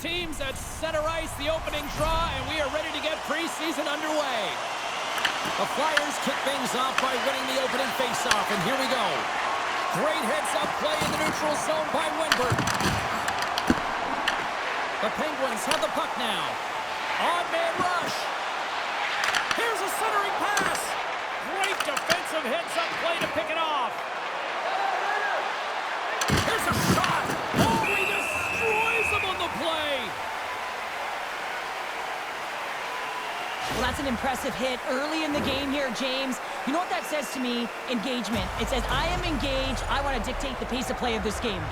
teams at center ice, the opening draw, and we are ready to get preseason underway. The Flyers kick things off by winning the opening faceoff, and here we go. Great heads-up play in the neutral zone by Wenberg. The Penguins have the puck now. On-man rush. Here's a centering pass. Great defensive heads-up play to pick it off. Here's a shot. Oh, he destroys them on the play. Well, that's an impressive hit early in the game here, James. You know what that says to me? Engagement. It says, I am engaged. I want to dictate the pace of play of this game.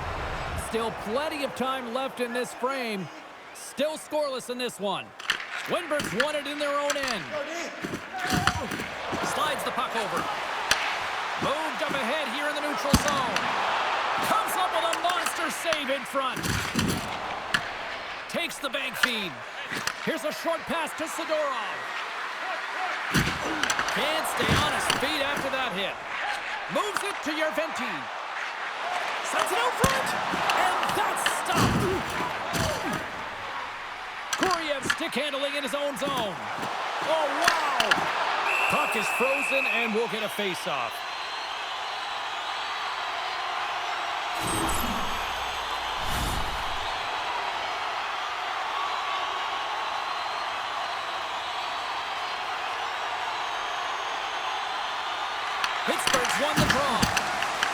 Still plenty of time left in this frame. Still scoreless in this one. Wenberg's won it in their own end. Slides the puck over. Moved up ahead here in the neutral zone. Comes up with a monster save in front. Takes the bank feed. Here's a short pass to Sidorov. Can't stay on his feet after that hit. Moves it to Yerventi. Sends it out front. And that's stopped. Kuryev stick handling in his own zone. Oh, wow. Puck is frozen and we'll get a face-off. Pittsburgh's won the draw.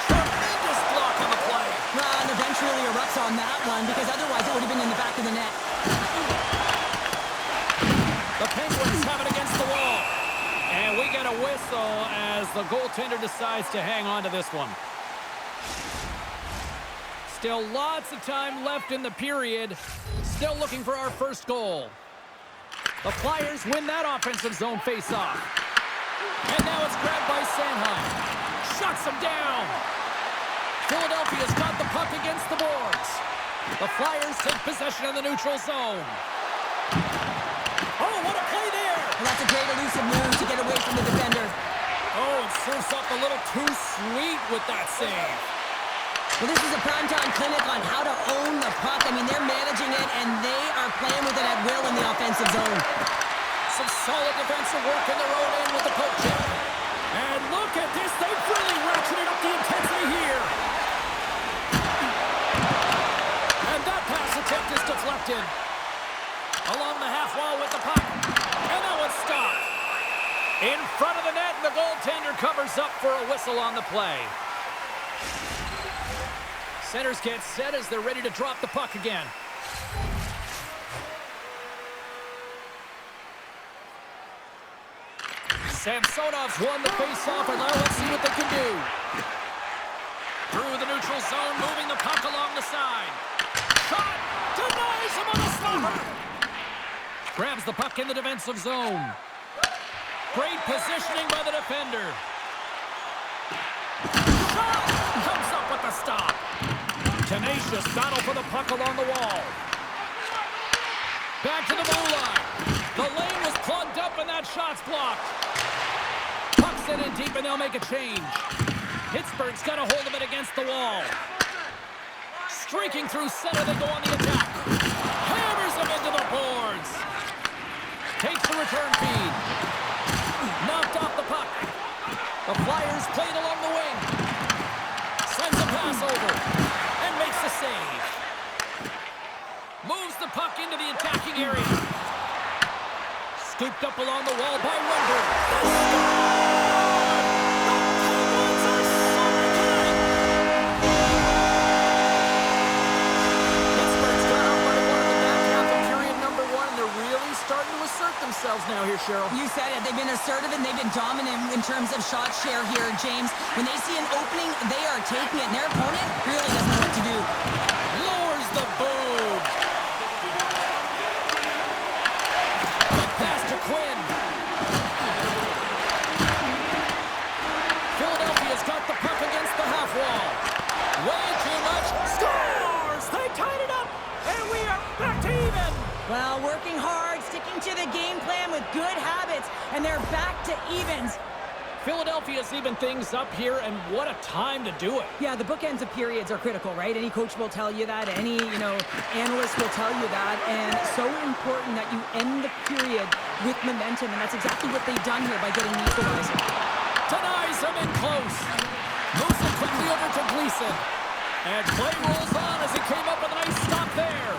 Tremendous block on the play. And the bench really erupts on that one because otherwise it would have been in the back of the net. The Penguins have it against the wall. And we get a whistle as the goaltender decides to hang on to this one. Still lots of time left in the period. Still looking for our first goal. The Flyers win that offensive zone face-off. And now it's grabbed by Sanheim. Shuts him down. Philadelphia's got the puck against the boards. The Flyers take possession of the neutral zone. Oh, what a play there! Well, that's a great elusive move to get away from the defender. Oh, it serves up a little too sweet with that save. Well, this is a primetime clinic on how to own the puck. I mean, they're managing it, and they are playing with it at will in the offensive zone. Some solid defensive work in their own end with the poke check. And look at this. They've really ratcheted up the intensity here. And that pass attempt is deflected. Along the half wall with the puck. And that one's stopped. In front of the net, and the goaltender covers up for a whistle on the play. Centers get set as they're ready to drop the puck again. Samsonov's won the face-off, and now let's see what they can do. Through the neutral zone, moving the puck along the side. Shot! Denies him on the stopper! Grabs the puck in the defensive zone. Great positioning by the defender. Shot! Comes up with the stop. Tenacious battle for the puck along the wall. Back to the blue line. The lane was plugged up and that shot's blocked. Puck's in deep and they'll make a change. Pittsburgh's got a hold of it against the wall. Streaking through center, they go on the attack. Hammers them into the boards. Takes the return feed. Knocked off the puck. The Flyers played along the wing. Sends a pass over. And makes the save. Moves the puck into the attacking area. Scooped up along the wall by Wenberg. The Penguins are soaring tonight. Pittsburgh's got up by one in the back half of period number one, and they're really starting to assert themselves now here, Cheryl. You said it. They've been assertive and they've been dominant in terms of shot share here, James. When they see an opening, they are taking it, and their opponent really doesn't know what to do. Lowers the boom. Quick pass to Quinn. Philadelphia's got the puck against the half wall. Way too much. Scores! They tied it up, and we are back to even. Well, working hard, sticking to the game plan with good habits, and they're back to evens. Philadelphia's even things up here, and what a time to do it. Yeah, the bookends of periods are critical, right? Any coach will tell you that. Any, analyst will tell you that. And so important that you end the period with momentum, and that's exactly what they've done here by getting the equalizer. Denies him in close. Moves it quickly over to Gleason. And play rolls on as he came up with a nice stop there.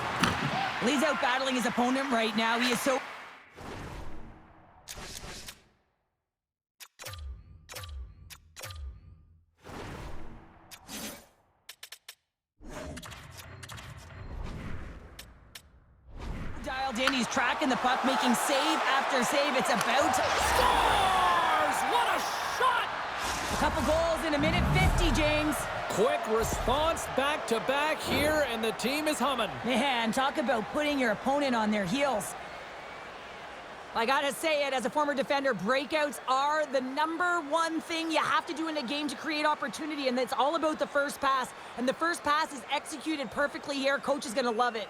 Well, he's out battling his opponent right now. He is so... dialed in. He's tracking the puck, making save after save. It's about... Scores! What a shot! A couple goals in a minute 50, James. Quick response back-to-back here, and the team is humming. Man, talk about putting your opponent on their heels. I gotta say it, as a former defender, breakouts are the #1 thing you have to do in a game to create opportunity, and it's all about the first pass. And the first pass is executed perfectly here. Coach is gonna love it.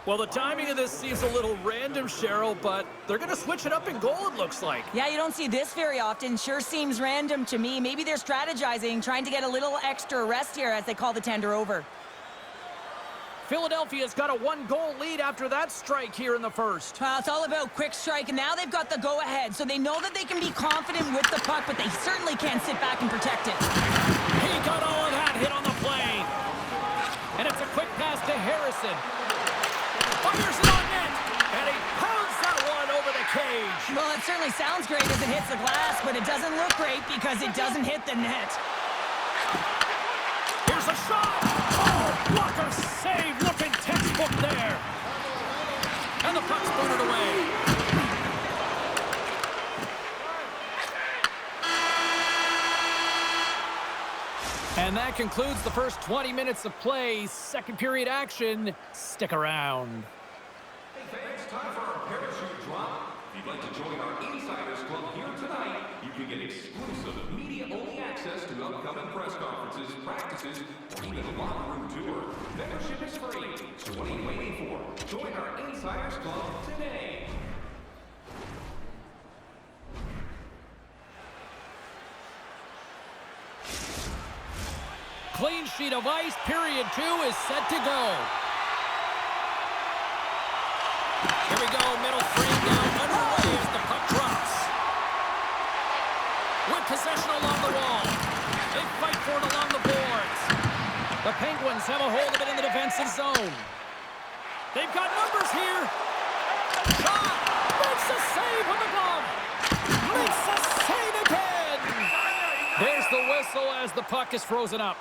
Well, the timing of this seems a little random, Cheryl, but they're going to switch it up in goal, it looks like. Yeah, you don't see this very often. Sure seems random to me. Maybe they're strategizing, trying to get a little extra rest here as they call the tender over. Philadelphia's got a 1-goal lead after that strike here in the first. Well, it's all about quick strike, and now they've got the go-ahead, so they know that they can be confident with the puck, but they certainly can't sit back and protect it. He got all of that hit on the play. And it's a quick pass to Harrison. Fires it on net, and he pounds that one over the cage. Well, it certainly sounds great as it hits the glass, but it doesn't look great because it doesn't hit the net. Here's a shot. Oh, blocker save, looking textbook there. And the puck's booted away. And that concludes the first 20 minutes of play. Second period action. Stick around. Hey fans, time for our parachute drop. If you'd like to join our Insiders Club here tonight, you can get exclusive media-only access to upcoming press conferences, practices, or even a locker room tour. Membership is free, so what are you waiting for? Join our Insiders Club today. Clean sheet of ice. Period 2 is set to go. Here we go. Middle frame now underway as the puck drops. With possession along the wall. They fight for it along the boards. The Penguins have a hold of it in the defensive zone. They've got numbers here. Shot. Makes a save with the glove. Makes a save again. There's the whistle as the puck is frozen up.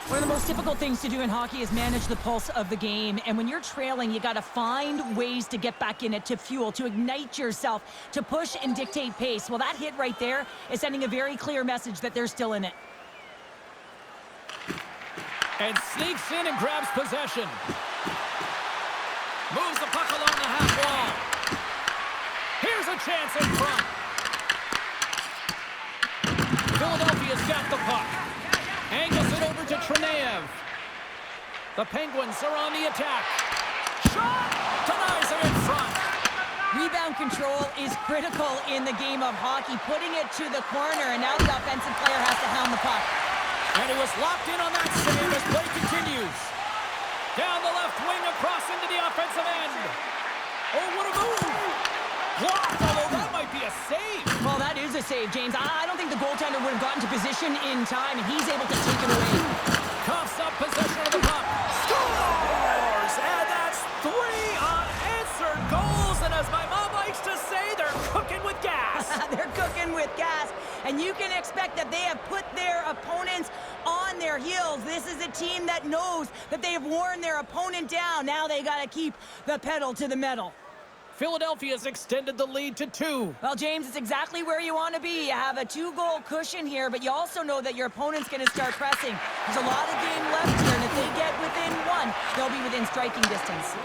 One of the most difficult things to do in hockey is manage the pulse of the game. And when you're trailing, you got to find ways to get back in it, to fuel, to ignite yourself, to push and dictate pace. Well, that hit right there is sending a very clear message that they're still in it. And sneaks in and grabs possession. Moves the puck along the half wall. Here's a chance in front. Philadelphia's got the puck. Angles it over to Tranev. The Penguins are on the attack. Shot! Denies him in front. Rebound control is critical in the game of hockey. Putting it to the corner, and now the offensive player has to hound the puck. And he was locked in on that save as play continues. Down the left wing across into the offensive end. Oh, what a move! Blocked, although that might be a save. Well, that is a save, James. I don't think the goaltender would have gotten to position in time, and he's able to take it away. Cuffs up possession of the puck. Scores! And that's 3 unanswered goals. And as my mom likes to say, they're cooking with gas. They're cooking with gas. And you can expect that they have put their opponents on their heels. This is a team that knows that they have worn their opponent down. Now they got to keep the pedal to the metal. Philadelphia's extended the lead to 2. Well, James, it's exactly where you want to be. You have a 2-goal cushion here, but you also know that your opponent's going to start pressing. There's a lot of game left here, and if they get within 1, they'll be within striking distance.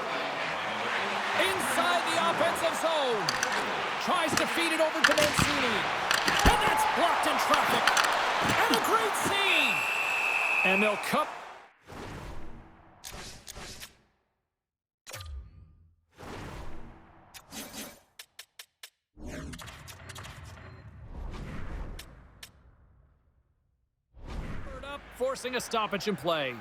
Inside the offensive zone. Tries to feed it over to Mancini. And that's blocked in traffic. And a great save. And they'll cut. forcing a stoppage in play.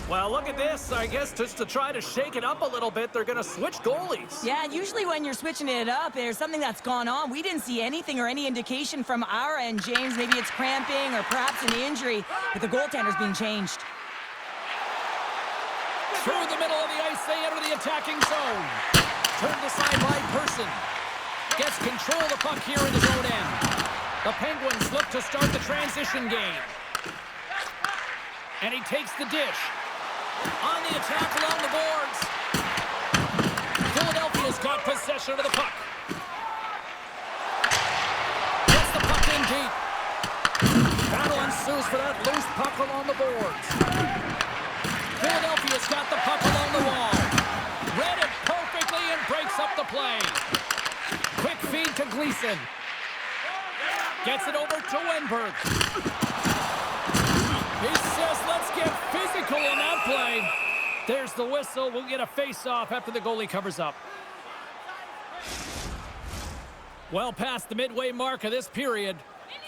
Well, look at this. I guess just to try to shake it up a little bit, they're going to switch goalies. Yeah, usually when you're switching it up, there's something that's gone on. We didn't see anything or any indication from our end, James. Maybe it's cramping or perhaps an injury, but the goaltender's being changed. Through the middle of the ice, they enter the attacking zone. Turned aside by Person. Gets control of the puck here in his own end. The Penguins look to start the transition game. And he takes the dish. On the attack along the boards. Philadelphia's got possession of the puck. Gets the puck in deep. Battle ensues for that loose puck along the boards. Philadelphia's got the puck along the wall. Read it perfectly and breaks up the play. Quick feed to Gleason. Gets it over to Wenberg. He says, let's get physical on that play. There's the whistle. We'll get a face-off after the goalie covers up. Well past the midway mark of this period,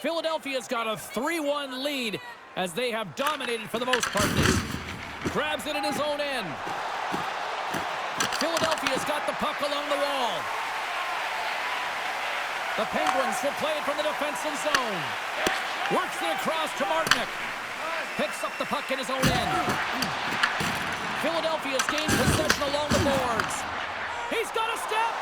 Philadelphia's got a 3-1 lead as they have dominated for the most part. Grabs it in his own end. Philadelphia's got the puck along the wall. The Penguins will play it from the defensive zone. Works it across to Martinick. Picks up the puck in his own end. Philadelphia's gained possession along the boards. He's got a step.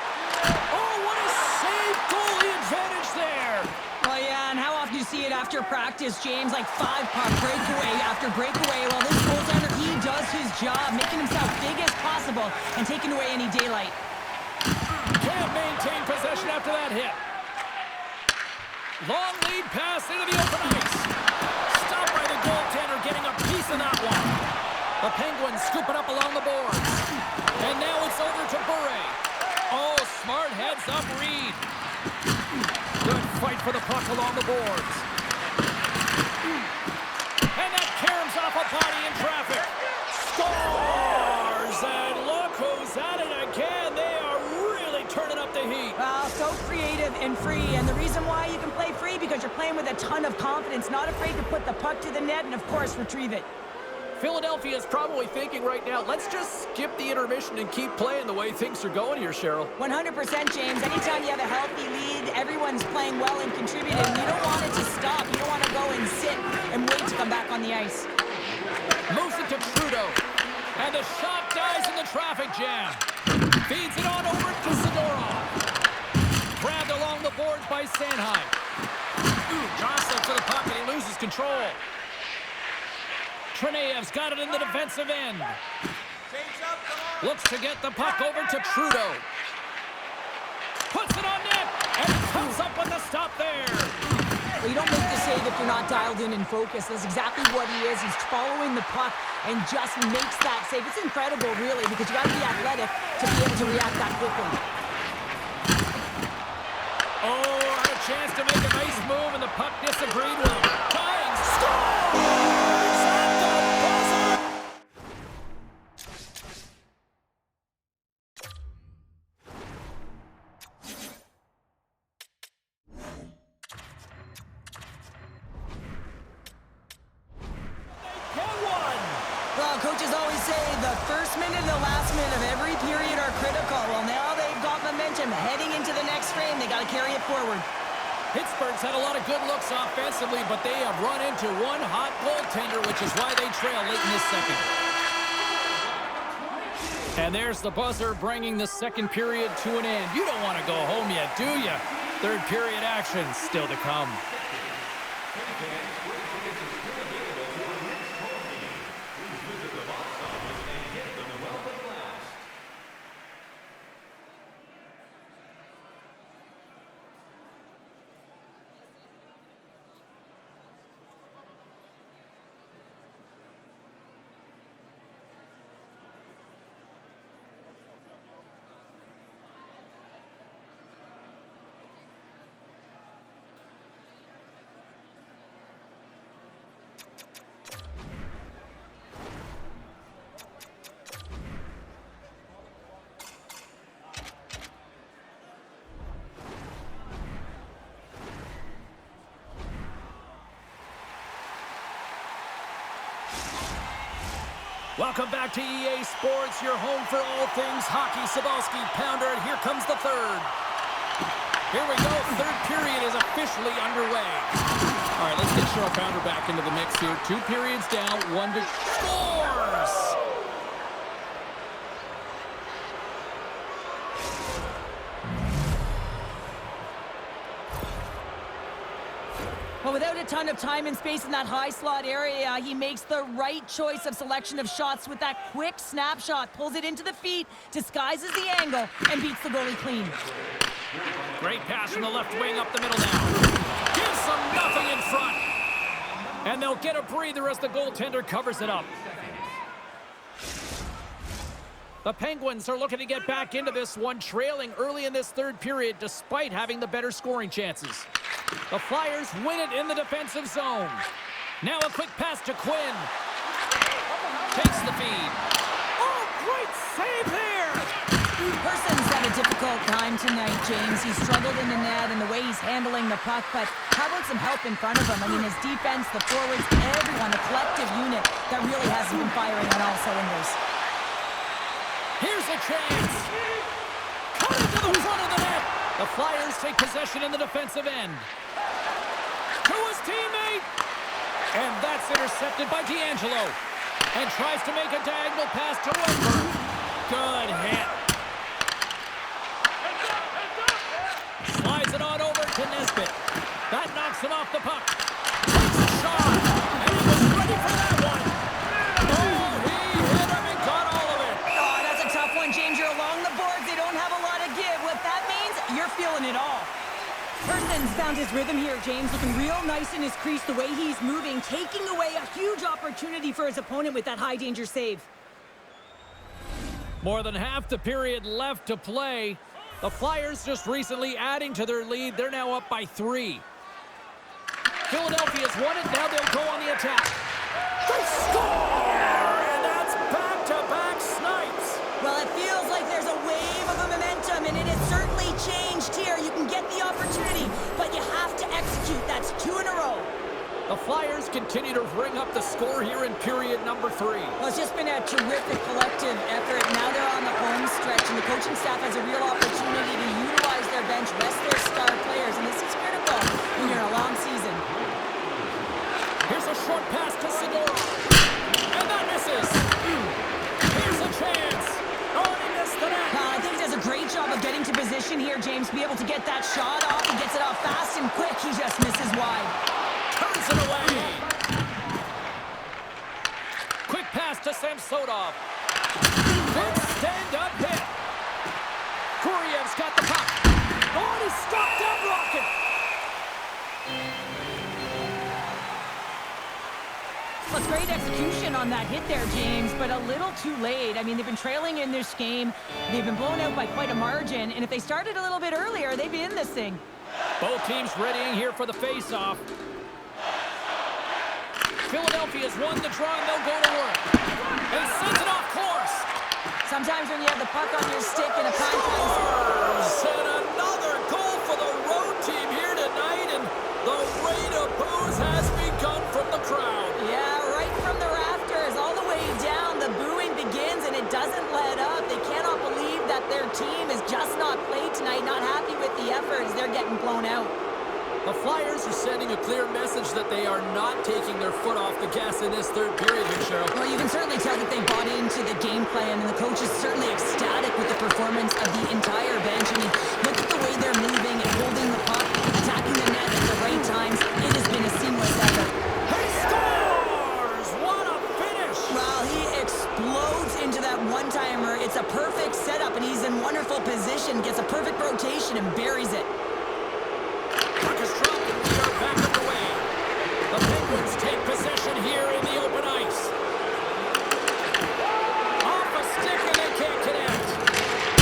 Oh, what a save! Goalie advantage there. Oh, yeah, and how often do you see it after practice, James? Like 5-puck breakaway after breakaway. Well, this goaltender, he does his job, making himself big as possible and taking away any daylight. Can't maintain possession after that hit. Long lead pass into the open ice. Stopped by the goaltender, getting a piece of that one. The Penguins scoop it up along the boards. And now it's over to Bure. Oh, smart heads-up read. Good fight for the puck along the boards. And that caroms off a body in traffic. Scores! And look who's at it again. They are really turning up the heat. Well, so creative and free. And the reason why you can play free, because you're playing with a ton of confidence, not afraid to put the puck to the net and, of course, retrieve it. Philadelphia is probably thinking right now, let's just skip the intermission and keep playing the way things are going here, Cheryl. 100%, James. Anytime you have a healthy lead, everyone's playing well and contributing. You don't want it to stop. You don't want to go and sit and wait to come back on the ice. Moves it to Trudeau. And the shot dies in the traffic jam. Feeds it on over to Zadorov. Grabbed along the boards by Sanheim. Johnson to the puck and he loses control. Treneev's got it in the defensive end. Looks to get the puck over to Trudeau. Puts it on net, and he comes up with the stop there. Well, you don't make the save if you're not dialed in and focused. That's exactly what he is. He's following the puck and just makes that save. It's incredible, really, because you got to be athletic to be able to react that quickly. Oh, had a chance to make a nice move, and the puck disagreed with him. Tying, scores! Coaches always say the first minute and the last minute of every period are critical. Well, now they've got momentum heading into the next frame. They got to carry it forward. Pittsburgh's had a lot of good looks offensively, but they have run into one hot goaltender, which is why they trail late in this second. And there's the buzzer bringing the second period to an end. You don't want to go home yet, do you? Third period action still to come. Welcome back to EA Sports, your home for all things hockey. Cybulski, Pounder, and here comes the third. Here we go. Third period is officially underway. All right, let's get Cheryl Pounder back into the mix here. 2 periods down, 1 to scores. Well, without a ton of time and space in that high slot area, he makes the right choice of selection of shots with that quick snapshot. Pulls it into the feet, disguises the angle, and beats the goalie clean. Great pass from the left wing up the middle now. Gives them nothing in front. And they'll get a breather as the goaltender covers it up. The Penguins are looking to get back into this one, trailing early in this third period despite having the better scoring chances. The Flyers win it in the defensive zone. Now a quick pass to Quinn. Takes the feed. Oh, great save there! Person's had a difficult time tonight, James. He's struggled in the net and the way he's handling the puck, but how about some help in front of him? I mean, his defense, the forwards, everyone, a collective unit that really hasn't been firing on all cylinders. Here's a chance. Cut it to the front of the net. The Flyers take possession in the defensive end. To his teammate. And that's intercepted by D'Angelo. And tries to make a diagonal pass to Westberg. Good hit. Slides it on over to Nesbitt. That knocks him off the puck. Takes a shot. And he was ready for that one. Oh, he hit him and got all of it. Oh, that's a tough one, James. You're along the boards. They don't have a lot of give. What that means, you're feeling it all. Person's found his rhythm here, James. Looking real nice in his crease, the way he's moving, taking away a huge opportunity for his opponent with that high-danger save. More than half the period left to play. The Flyers just recently adding to their lead. They're now up by 3. Philadelphia's won it. Now they'll go on the attack. They score! And that's back-to-back snipes. Well, it feels like there's a wave of a momentum, and it has certainly changed here. You can get the opportunity, but you have to execute. That's 2 in a row. The Flyers continue to bring up the score here in period number 3. Well, it's just been a terrific collective effort. Now they're on the home stretch, and the coaching staff has a real opportunity to utilize their bench, rest their star players, and this is critical when you're in a long season. Here's a short pass to Segura. And that misses. Here's a chance. Oh, he missed the net. I think he does a great job of getting to position here, James. Be able to get that shot off. He gets it off fast and quick. He just misses wide. Turns it away. Quick pass to Samsonov. Big stand-up hit. Kuryev's got the puck. Oh, he stopped that rocket. Well, it's great execution on that hit there, James, but a little too late. I mean, they've been trailing in this game. They've been blown out by quite a margin, and if they started a little bit earlier, they'd be in this thing. Both teams readying here for the face-off. Philadelphia's won the draw, and they'll go to work. And he sends it off course. Sometimes when you have the puck on your stick in a prime time. And another goal for the road team here tonight, and the rain of boos has begun from the crowd. Yeah, right from the rafters, all the way down, the booing begins, and it doesn't let up. They cannot believe that their team is just not played tonight, not happy with the efforts. They're getting blown out. The Flyers are sending a clear message that they are not taking their foot off the gas in this third period here, Cheryl. Well, you can certainly tell that they bought into the game plan, and the coach is certainly ecstatic with the performance of the entire bench. I mean, look at the way they're moving and holding the puck, attacking the net at the right times. It has been a seamless effort. He scores! What a finish! Well, he explodes into that one-timer. It's a perfect setup, and he's in wonderful position, gets a perfect rotation, and buries it. Puck is dropped, and we are back underway. The Penguins take possession here in the open ice. Off a stick, and they can't connect.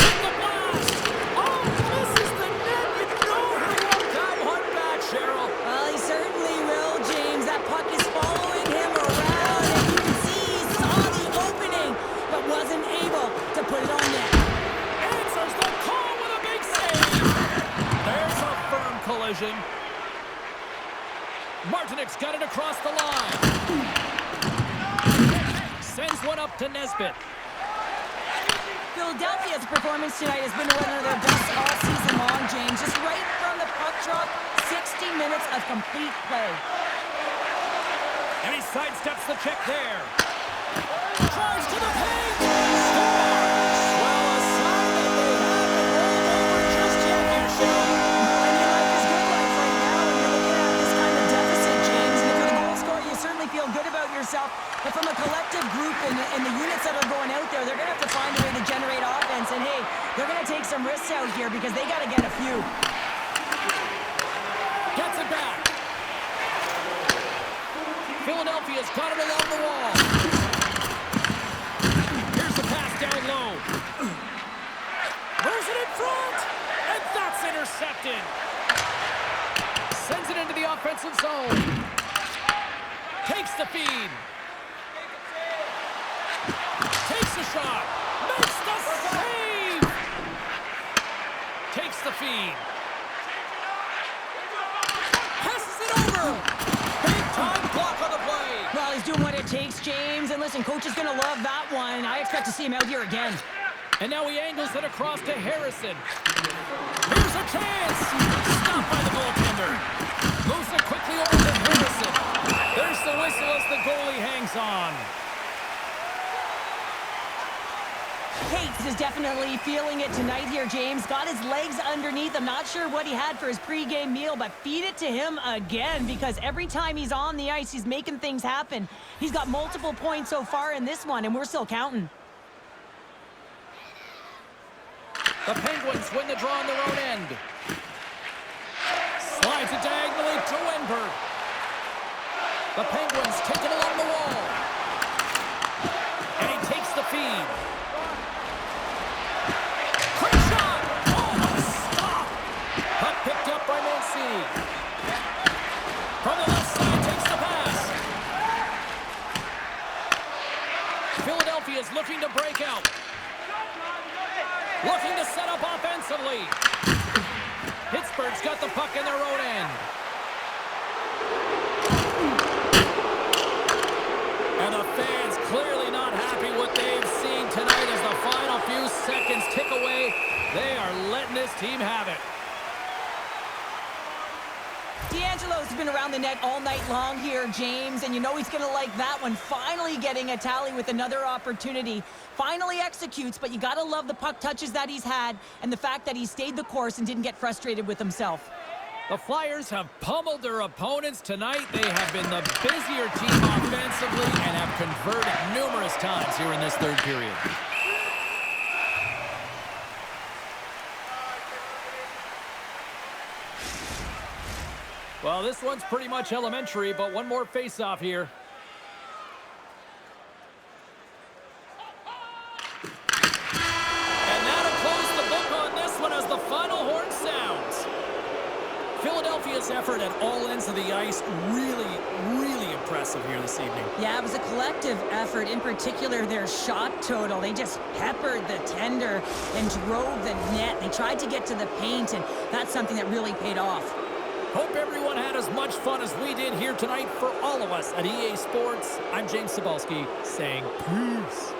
Hit the blast! Oh, misses the net! You know he'll want that one back, Cheryl. Well, he certainly will, James. That puck is following him around, and you can see he saw the opening, but wasn't able to put it on net. Answers the call with a big save. There's a firm collision. Martinik's got it across the line. Sends one up to Nesbitt. Philadelphia's performance tonight has been one of their best all season long, James. Just right from the puck drop, 60 minutes of complete play. And he sidesteps the check there. Drives to the paint. Scores! Well, a sign that they haven't rolled over just yet here, Shell. And your life is good life right now, and you're looking at this kind of deficit, James. And if you're the goal scorer, you certainly feel good about yourself. But from a collective group and the units that are going out there, they're going to have to find a way to generate offense. And, hey, they're going to take some risks out here because they got to get a few. Gets it back. Philadelphia's got it along the wall. Here's the pass down low. Throws it in front. And that's intercepted. Sends it into the offensive zone. Takes the feed. Takes the shot. Makes the save. Takes the feed. Passes it over. Big time block on the play. Well, he's doing what it takes, James. And listen, coach is going to love that one. I expect to see him out here again. And now he angles it across to Harrison. Here's a chance. Stopped by the goaltender. Moves it quickly over to Harrison. There's the whistle as the goalie hangs on. Cates is definitely feeling it tonight here, James. Got his legs underneath. I'm not sure what he had for his pregame meal, but feed it to him again because every time he's on the ice, he's making things happen. He's got multiple points so far in this one, and we're still counting. The Penguins win the draw on their own end. Slides it diagonally to Wenberg. The Penguins take it along the wall. And he takes the feed. Quick shot! Oh, what a stop! Puck picked up by Mancini. From the left side, takes the pass. Philadelphia is looking to break out. Looking to set up offensively. Pittsburgh's got the puck in their own end. And the fans clearly not happy what they've seen tonight as the final few seconds tick away. They are letting this team have it. D'Angelo's been around the net all night long here, James, and you know he's going to like that one. Finally getting a tally with another opportunity. Finally executes, but you got to love the puck touches that he's had and the fact that he stayed the course and didn't get frustrated with himself. The Flyers have pummeled their opponents tonight. They have been the busier team offensively and have converted numerous times here in this third period. Well, this one's pretty much elementary, but one more face-off here. And that'll close the book on this one as the final horn sounds. Philadelphia's effort at all ends of the ice really impressive here this evening. Yeah, it was a collective effort, in particular their shot total. They just peppered the tender and drove the net. They tried to get to the paint, and that's something that really paid off. Hope everyone had as much fun as we did here tonight. For all of us at EA Sports, I'm James Cebulski saying peace.